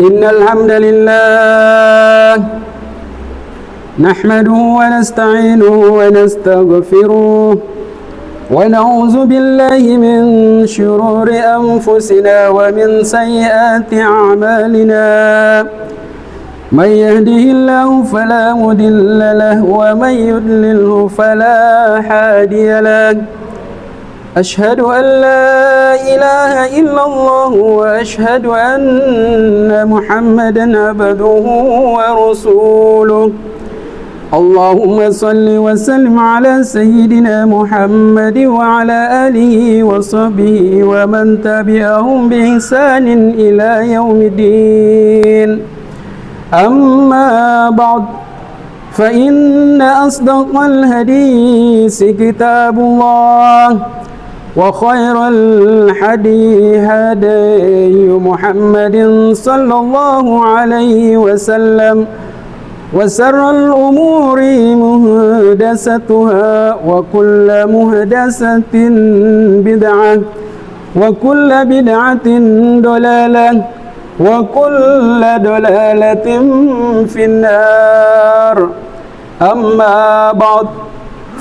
إن الحمد لله نحمده ونستعينه ونستغفره ونعوذ بالله من شرور أنفسنا ومن سيئات أعمالنا من يهده الله فلا مضل له ومن يضلله فلا هادي له أشهد أن لا إله إلا الله وأشهد أن محمدا عبده ورسوله اللهم صل وسلم على سيدنا محمد وعلى آله وصحبه ومن تبعهم بإحسان إلى يوم الدين أما بعد فإن أصدق الحديث كتاب الله وخير الحديث هدي محمد صلى الله عليه وسلم وشر الأمور محدثاتها وكل محدثة بدعة وكل بدعة ضلالة وكل ضلالة في النار أما بعد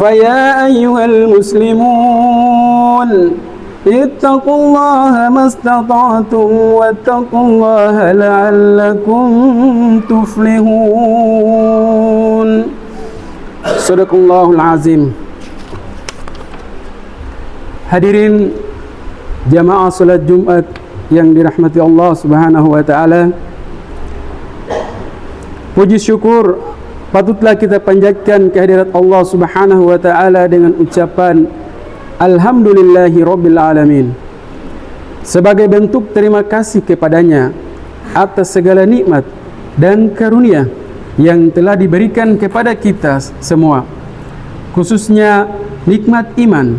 فيا أيها المسلمون اتقوا الله ما استطعتم واتقوا الله لعلكم تفلحون صدق الله العظيم. Hadirin jamaah salat Jumat yang dirahmati Allah Subhanahu wa taala, puji syukur patutlah kita panjatkan kehadirat Allah Subhanahu wa taala dengan ucapan alhamdulillahi rabbil alamin, sebagai bentuk terima kasih kepadanya atas segala nikmat dan karunia yang telah diberikan kepada kita semua, khususnya nikmat iman,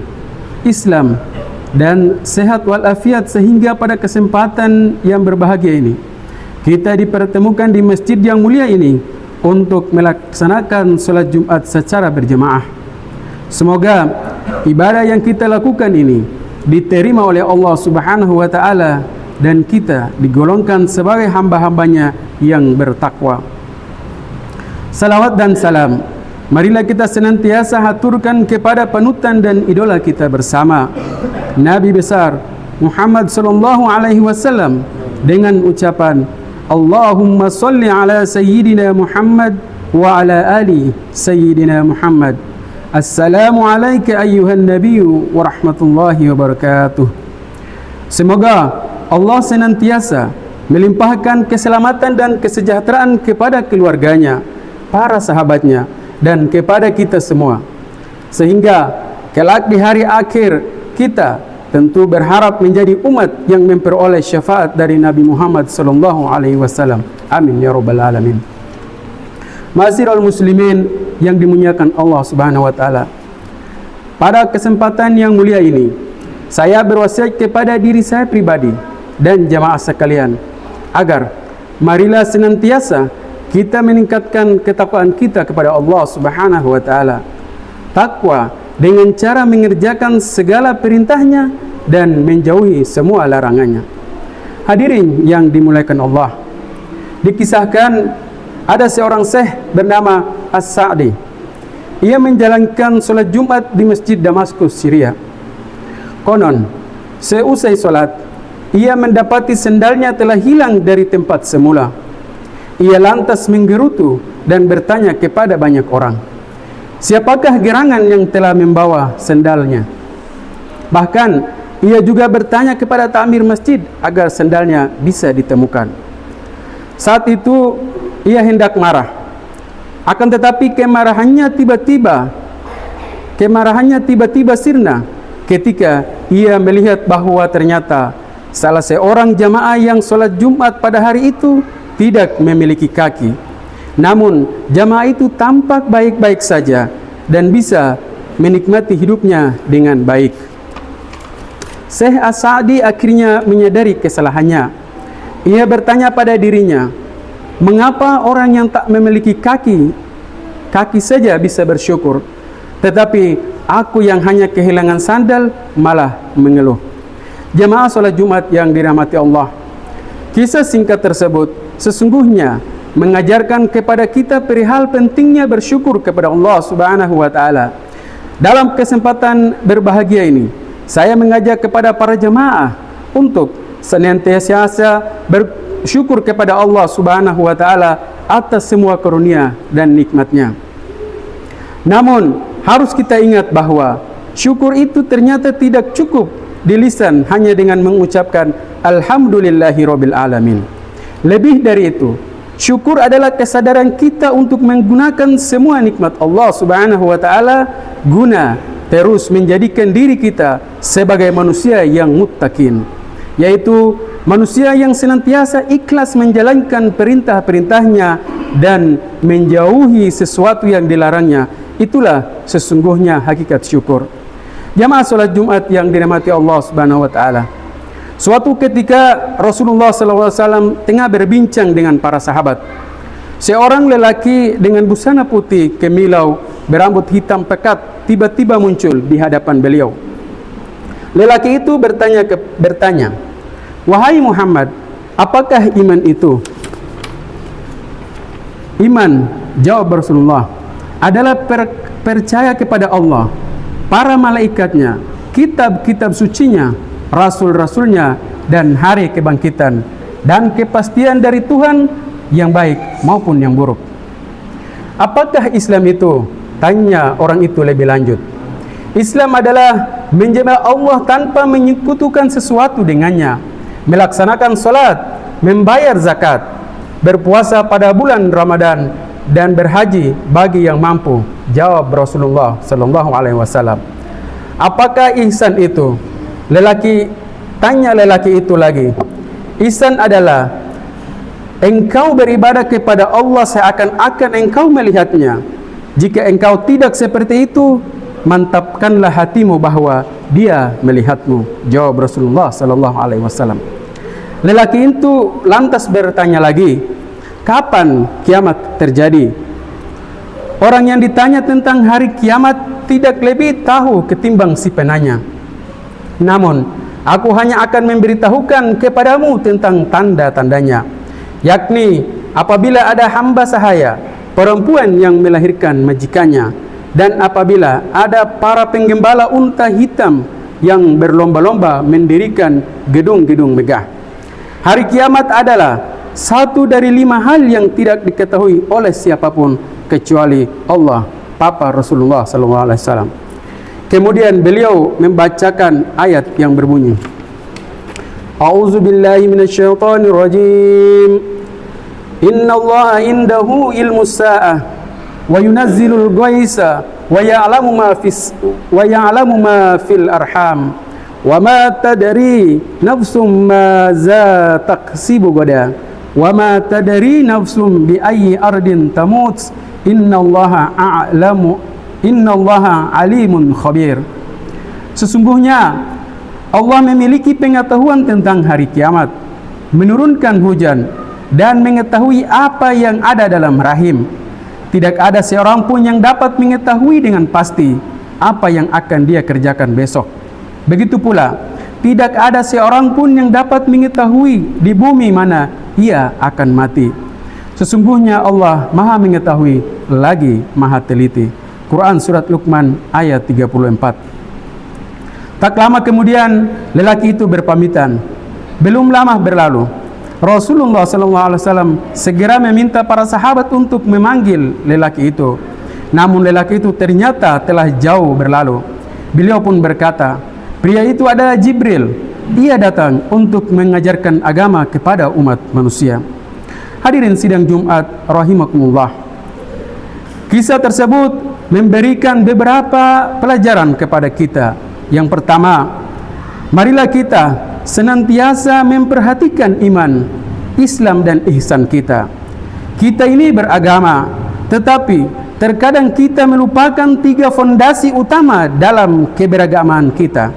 Islam dan sehat walafiat, sehingga pada kesempatan yang berbahagia ini kita dipertemukan di masjid yang mulia ini untuk melaksanakan salat Jumat secara berjemaah. Semoga ibadah yang kita lakukan ini diterima oleh Allah Subhanahu wa taala dan kita digolongkan sebagai hamba-hambanya yang bertakwa. Salawat dan salam marilah kita senantiasa haturkan kepada panutan dan idola kita bersama, Nabi besar Muhammad sallallahu alaihi wasallam, dengan ucapan Allahumma salli ala sayyidina Muhammad wa ala ali sayyidina Muhammad. Assalamu alayka ayyuhan nabiyyu wa rahmatullahi wabarakatuh. Semoga Allah senantiasa melimpahkan keselamatan dan kesejahteraan kepada keluarganya, para sahabatnya, dan kepada kita semua, sehingga kelak di hari akhir kita tentu berharap menjadi umat yang memperoleh syafaat dari Nabi Muhammad sallallahu alaihi wasallam. Amin ya rabbal alamin. Ma'asyiral muslimin yang dimuliakan Allah Subhanahu wa taala, pada kesempatan yang mulia ini saya berwasiat kepada diri saya pribadi dan jamaah sekalian agar marilah senantiasa kita meningkatkan ketakwaan kita kepada Allah Subhanahu wa taala. Takwa dengan cara mengerjakan segala perintahnya dan menjauhi semua larangannya. Hadirin yang dimuliakan Allah, dikisahkan ada seorang syekh bernama As-Sa'di. Ia menjalankan solat Jumat di Masjid Damaskus, Syria. Konon, seusai solat, ia mendapati sendalnya telah hilang dari tempat semula. Ia lantas menggerutu dan bertanya kepada banyak orang, siapakah gerangan yang telah membawa sendalnya? Bahkan ia juga bertanya kepada takmir masjid agar sendalnya bisa ditemukan. Saat itu ia hendak marah, akan tetapi kemarahannya tiba-tiba sirna ketika ia melihat bahwa ternyata salah seorang jamaah yang sholat Jumat pada hari itu tidak memiliki kaki. Namun jamaah itu tampak baik-baik saja dan bisa menikmati hidupnya dengan baik. Syekh As-Sa'di akhirnya menyadari kesalahannya. Ia bertanya pada dirinya, mengapa orang yang tak memiliki kaki saja bisa bersyukur, tetapi aku yang hanya kehilangan sandal malah mengeluh? Jamaah sholat Jumat yang dirahmati Allah, kisah singkat tersebut sesungguhnya mengajarkan kepada kita perihal pentingnya bersyukur kepada Allah Subhanahu wa taala. Dalam kesempatan berbahagia ini, saya mengajak kepada para jemaah untuk senantiasa bersyukur kepada Allah Subhanahu wa taala atas semua karunia dan nikmatnya. Namun, harus kita ingat bahwa syukur itu ternyata tidak cukup di lisan hanya dengan mengucapkan alhamdulillahirabbil alamin. Lebih dari itu, syukur adalah kesadaran kita untuk menggunakan semua nikmat Allah Subhanahu wa taala guna terus menjadikan diri kita sebagai manusia yang muttaqin, yaitu manusia yang senantiasa ikhlas menjalankan perintah-perintahnya dan menjauhi sesuatu yang dilarangnya. Itulah sesungguhnya hakikat syukur. Jamaah salat Jumat yang dirahmati Allah Subhanahu wa taala. Suatu ketika Rasulullah SAW tengah berbincang dengan para sahabat. Seorang lelaki dengan busana putih kemilau berambut hitam pekat tiba-tiba muncul di hadapan beliau. Lelaki itu bertanya, "Wahai Muhammad, apakah iman itu?" "Iman," jawab Rasulullah, "adalah percaya kepada Allah, para malaikatnya, kitab-kitab sucinya, rasul-rasulnya, dan hari kebangkitan, dan kepastian dari Tuhan yang baik maupun yang buruk." "Apakah Islam itu?" tanya orang itu lebih lanjut. "Islam adalah menyembah Allah tanpa menyekutukan sesuatu dengannya, melaksanakan salat, membayar zakat, berpuasa pada bulan Ramadan, dan berhaji bagi yang mampu," jawab Rasulullah sallallahu alaihi wasallam. "Apakah ihsan itu?" Tanya lelaki itu lagi. "Ihsan adalah engkau beribadah kepada Allah seakan-akan engkau melihatnya. Jika engkau tidak seperti itu, mantapkanlah hatimu bahwa Dia melihatmu," jawab Rasulullah sallallahu alaihi wasallam. Lelaki itu lantas bertanya lagi, "Kapan kiamat terjadi?" Orang yang ditanya tentang hari kiamat tidak lebih tahu ketimbang si penanya. "Namun, aku hanya akan memberitahukan kepadamu tentang tanda-tandanya, yakni apabila ada hamba sahaya, perempuan yang melahirkan majikannya, dan apabila ada para penggembala unta hitam yang berlomba-lomba mendirikan gedung-gedung megah. Hari kiamat adalah satu dari 5 hal yang tidak diketahui oleh siapapun kecuali Allah," papa Rasulullah SAW. Kemudian beliau membacakan ayat yang berbunyi, "A'udzubillahi minasyaitonirrajim. Innallaha indahu ilmus sa'ah wa yunazzilul ghaitsa wa ya'lamu ma fil arham wa ma tadri nafsum ma za taksibu gada wa ma tadri nafsum bi ayyi ardin tamut innallaha alimun khabir." Sesungguhnya Allah memiliki pengetahuan tentang hari kiamat, menurunkan hujan, dan mengetahui apa yang ada dalam rahim. Tidak ada seorang pun yang dapat mengetahui dengan pasti apa yang akan dia kerjakan besok. Begitu pula, tidak ada seorang pun yang dapat mengetahui di bumi mana ia akan mati. Sesungguhnya Allah Maha mengetahui lagi Maha teliti. Quran Surat Luqman ayat 34. Tak lama kemudian lelaki itu berpamitan. Belum lama berlalu, Rasulullah SAW segera meminta para sahabat untuk memanggil lelaki itu. Namun lelaki itu ternyata telah jauh berlalu. Beliau pun berkata, "Pria itu adalah Jibril. Ia datang untuk mengajarkan agama kepada umat manusia." Hadirin sidang Jumat rahimakumullah. Kisah tersebut memberikan beberapa pelajaran kepada kita. Yang pertama, marilah kita senantiasa memperhatikan iman, Islam, dan ihsan kita. Kita ini beragama, tetapi terkadang kita melupakan 3 fondasi utama dalam keberagamaan kita.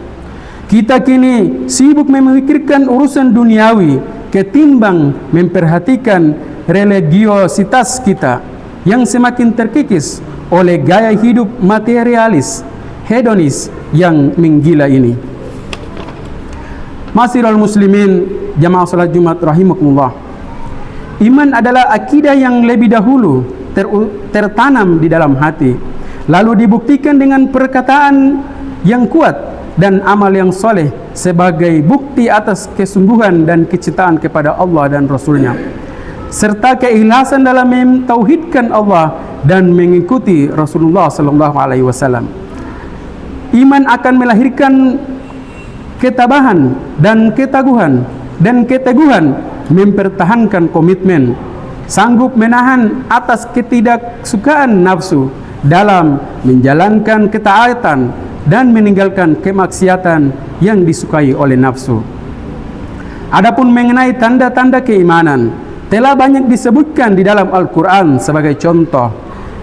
Kita kini sibuk memikirkan urusan duniawi ketimbang memperhatikan religiositas kita yang semakin terkikis oleh gaya hidup materialis, hedonis yang menggila ini. Ma'asyiral muslimin, jamaah salat Jumat rahimakumullah. Iman adalah akidah yang lebih dahulu tertanam di dalam hati, lalu dibuktikan dengan perkataan yang kuat dan amal yang soleh sebagai bukti atas kesungguhan dan kecintaan kepada Allah dan Rasulnya, serta keikhlasan dalam mentauhidkan Allah dan mengikuti Rasulullah SAW. Iman akan melahirkan ketabahan dan keteguhan mempertahankan komitmen, sanggup menahan atas ketidaksukaan nafsu dalam menjalankan ketaatan dan meninggalkan kemaksiatan yang disukai oleh nafsu. Adapun mengenai tanda-tanda keimanan, telah banyak disebutkan di dalam Al-Quran sebagai contoh.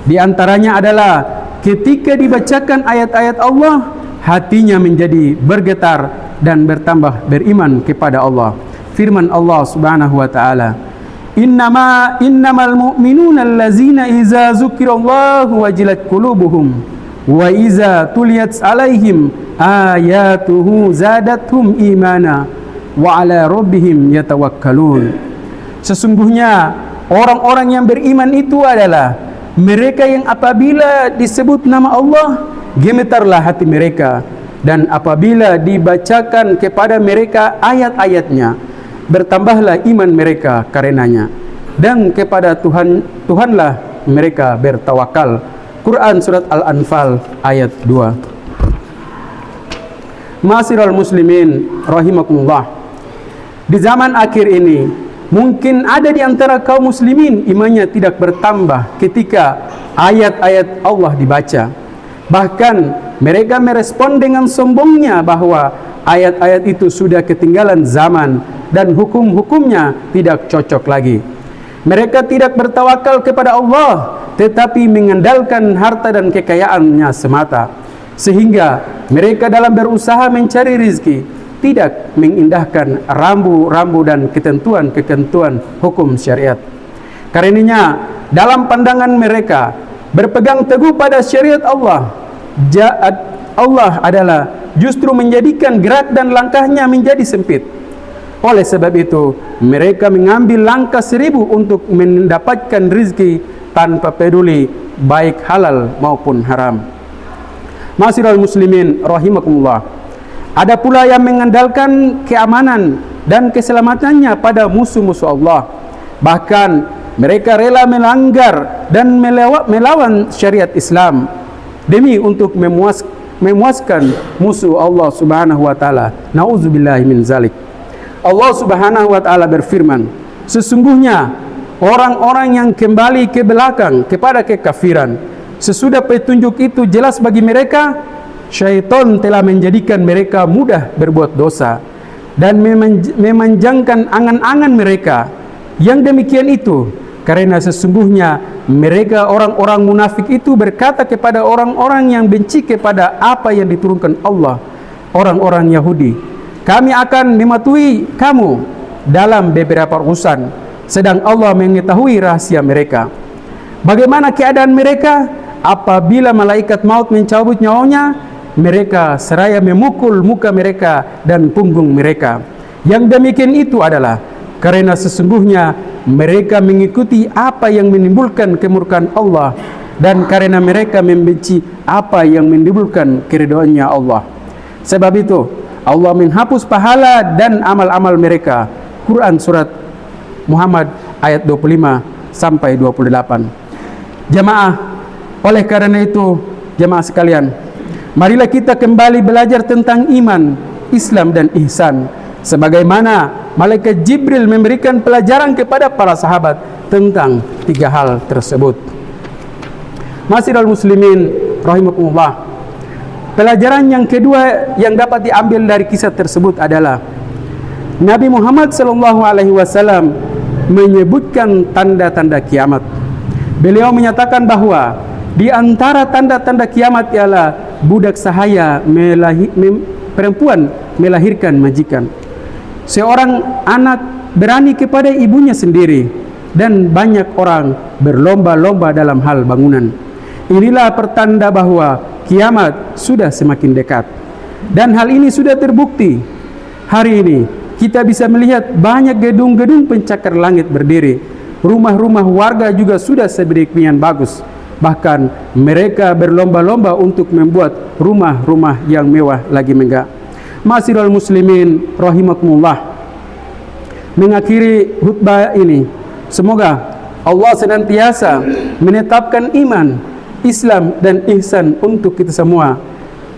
Di antaranya adalah ketika dibacakan ayat-ayat Allah, hatinya menjadi bergetar dan bertambah beriman kepada Allah. Firman Allah Subhanahu wa taala, Innamal mu'minuna allazina iza zukirallahu wajilat qulubuhum wa iza tuliyat alaihim ayatuhu zadathum imana wa ala rabbihim yatawakkalun. Sesungguhnya orang-orang yang beriman itu adalah mereka yang apabila disebut nama Allah, gemetarlah hati mereka, dan apabila dibacakan kepada mereka ayat-ayatnya, bertambahlah iman mereka karenanya, dan kepada Tuhanlah mereka bertawakal. Quran Surat Al-Anfal ayat 2. Ma'asyiral muslimin rahimakumullah, di zaman akhir ini mungkin ada di antara kaum muslimin imannya tidak bertambah ketika ayat-ayat Allah dibaca. Bahkan mereka merespon dengan sombongnya bahwa ayat-ayat itu sudah ketinggalan zaman dan hukum-hukumnya tidak cocok lagi. Mereka tidak bertawakal kepada Allah, tetapi mengandalkan harta dan kekayaannya semata, sehingga mereka dalam berusaha mencari rizki tidak mengindahkan rambu-rambu dan ketentuan-ketentuan hukum syariat. Karenanya dalam pandangan mereka berpegang teguh pada syariat Allah adalah justru menjadikan gerak dan langkahnya menjadi sempit. Oleh sebab itu mereka mengambil langkah 1000 untuk mendapatkan rizki tanpa peduli baik halal maupun haram. Ma'asyiral muslimin rahimakumullah, ada pula yang mengandalkan keamanan dan keselamatannya pada musuh-musuh Allah. Bahkan mereka rela melanggar dan melawan syariat Islam demi untuk memuaskan musuh Allah Subhanahu wa taala. Nauzubillahi min zalik. Allah Subhanahu wa taala berfirman, sesungguhnya orang-orang yang kembali ke belakang kepada kekafiran sesudah petunjuk itu jelas bagi mereka, syaitan telah menjadikan mereka mudah berbuat dosa dan memanjangkan angan-angan mereka. Yang demikian itu karena sesungguhnya mereka orang-orang munafik itu berkata kepada orang-orang yang benci kepada apa yang diturunkan Allah, orang-orang Yahudi, kami akan mematuhi kamu dalam beberapa urusan, sedang Allah mengetahui rahasia mereka. Bagaimana keadaan mereka apabila malaikat maut mencabut nyawanya? Mereka seraya memukul muka mereka dan punggung mereka. Yang demikian itu adalah karena sesungguhnya mereka mengikuti apa yang menimbulkan kemurkaan Allah, dan karena mereka membenci apa yang menimbulkan keridhaannya Allah. Sebab itu Allah menghapus pahala dan amal-amal mereka. Quran Surat Muhammad ayat 25 sampai 28. Jamaah, oleh karena itu jamaah sekalian, marilah kita kembali belajar tentang iman, Islam dan ihsan, sebagaimana malaikat Jibril memberikan pelajaran kepada para sahabat tentang 3 hal tersebut. Ma'asyiral muslimin rahimakumullah, pelajaran yang kedua yang dapat diambil dari kisah tersebut adalah Nabi Muhammad SAW menyebutkan tanda-tanda kiamat. Beliau menyatakan bahwa di antara tanda-tanda kiamat ialah budak sahaya perempuan melahirkan majikan. Seorang anak berani kepada ibunya sendiri, dan banyak orang berlomba-lomba dalam hal bangunan. Inilah pertanda bahwa kiamat sudah semakin dekat, dan hal ini sudah terbukti. Hari ini kita bisa melihat banyak gedung-gedung pencakar langit berdiri, rumah-rumah warga juga sudah sedemikian bagus. Bahkan mereka berlomba-lomba untuk membuat rumah-rumah yang mewah lagi megah. Ma'asyiral muslimin rahimakumullah. Mengakhiri khutbah ini, semoga Allah senantiasa menetapkan iman, Islam dan ihsan untuk kita semua,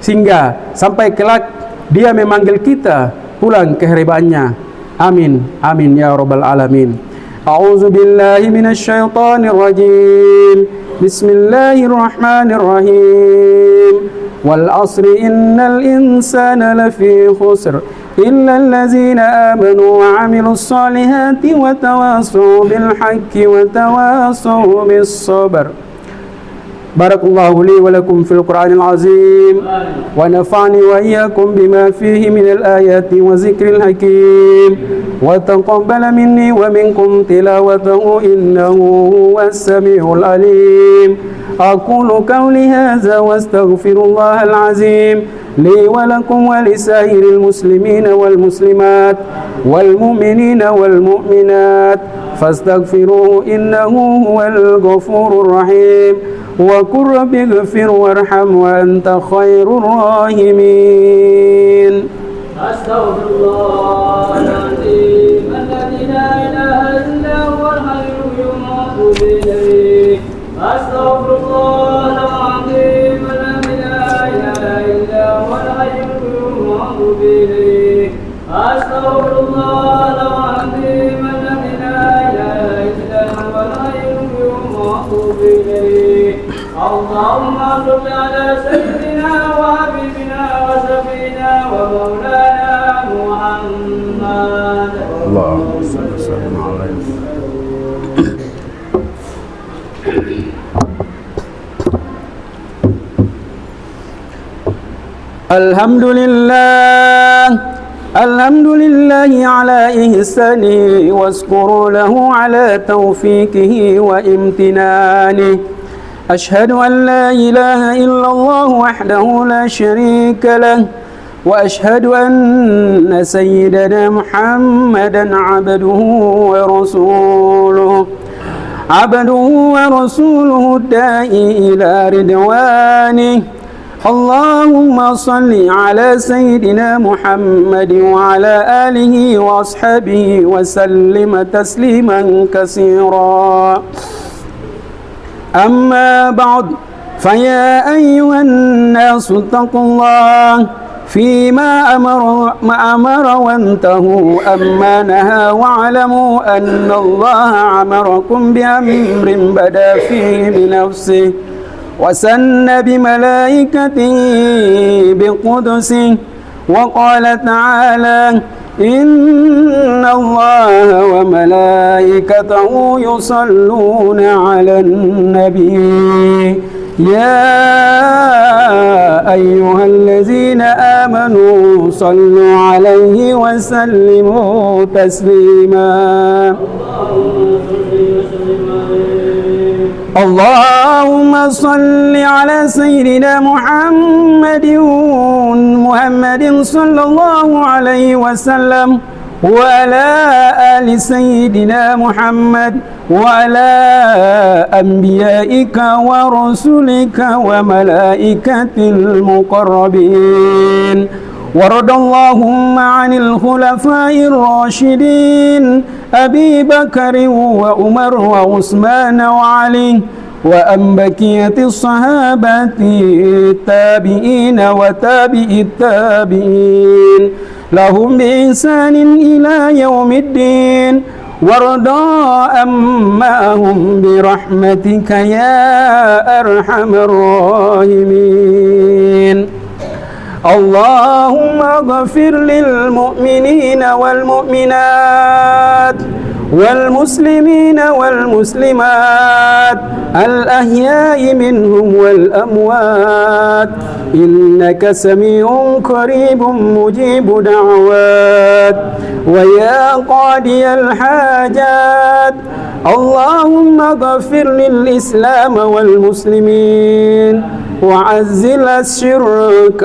sehingga sampai kelak Dia memanggil kita pulang ke harapannya. Amin, amin ya rabbal alamin. A'udzu billahi minasy syaithanir rajim. Bismillahirrahmanirrahim. Wal 'asri innal insana lafi khusr illa allazina amanu wa 'amilus solihati wa tawassaw bil haqqi wa tawassaw bis sabr. Barakallahu li wa lakum fil Qur'anil azim wa nafa'ani wa iyyakum bima fihi minal ayati wa zikril hakim wa taqabbala minni wa minkum tilawatahu innahu huwas samiul alim. Aqulu qawli hadza wa astaghfirullahal azim li wa lakum wa lisairil muslimina wal muslimat wal mu'minina wal mu'minat fastaghfiruhu innahu huwal ghafurur rahim. وقل رب اغفر وارحم وأنت خير الراحمين. أستغفر الله العظيم الذي لا إله إلا هو الحي القيوم وأتوب إليه. أستغفر الله العظيم الذي لا إله إلا هو الحي القيوم وأتوب إليه. أستغفر الله العظيم الذي لا إله إلا هو الحي القيوم وأتوب إليه. اللهم صل على سيدنا وحبيبنا وشفينا ومولانا محمد. اللهم صل وسلم عليه. الحمد لله الحمد لله على إحسانه واشكر له على توفيقه وامتنانه. أشهد أن لا إله إلا الله وحده لا شريك له وأشهد أن سيدنا محمدا عبده ورسوله الداعي إلى رضوانه. اللهم صل على سيدنا محمد وعلى آله وأصحابه وسلم تسليما كثيرا. أما بعد فيا أيها الناس اتقوا الله فيما أمر وانتهوا أما نهى واعلموا أن الله أمركم بأمر بدأ فيه بنفسه وسن بملائكته بقدسه وقال تعالى إن الله وملائكته يصلون على النبي يا أيها الذين آمنوا صلوا عليه وسلموا تسليما. اللهم صل على سيدنا محمد صلى الله عليه وسلم وعلى آل سيدنا محمد وعلى أنبيائك ورسلك وملائكة المقربين. ورضى اللهم عن الخلفاء الراشدين أبي بكر وعمر وعثمان وعلي وأن بقية الصحابة التابعين وتابع التابعين لهم بإحسان إلى يوم الدين وارضى معهم برحمتك يا أرحم الراحمين. اللهم اغفر للمؤمنين والمؤمنات والمسلمين والمسلمات الأحياء منهم والأموات إنك سميع قريب مجيب دعوات ويا قاضي الحاجات. اللهم اغفر للإسلام والمسلمين وعزل الشرك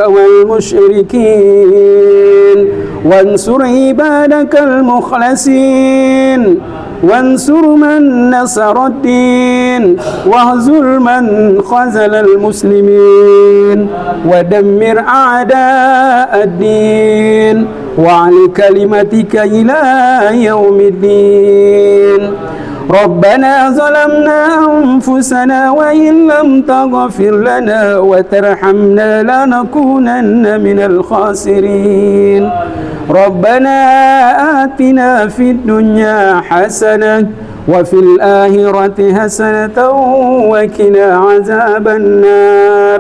والمشركين وانصر عبادك المخلصين وانصر من نصر الدين واهزل من خذل المسلمين ودمر أعداء الدين وعلى كلمتك إلى يوم الدين ربنا ظلمنا أنفسنا وإن لم تغفر لنا وترحمنا لنكونن من الخاسرين ربنا آتنا في الدنيا حسنة وفي الآخرة حسنة وقنا عذاب النار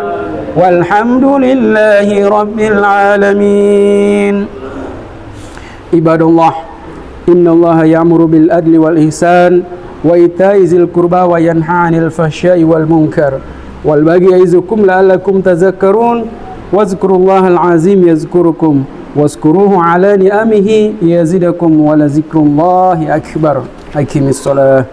والحمد لله رب العالمين عباد الله إن الله يأمر بالعدل والإحسان وإيتاء ذي القربى وينهى عن الفحشاء والمنكر والبغي يعظكم لعلكم تذكرون واذكروا الله العظيم يذكركم واذكروه على نعمه يزدكم ولذكر الله أكبر أقم الصلاة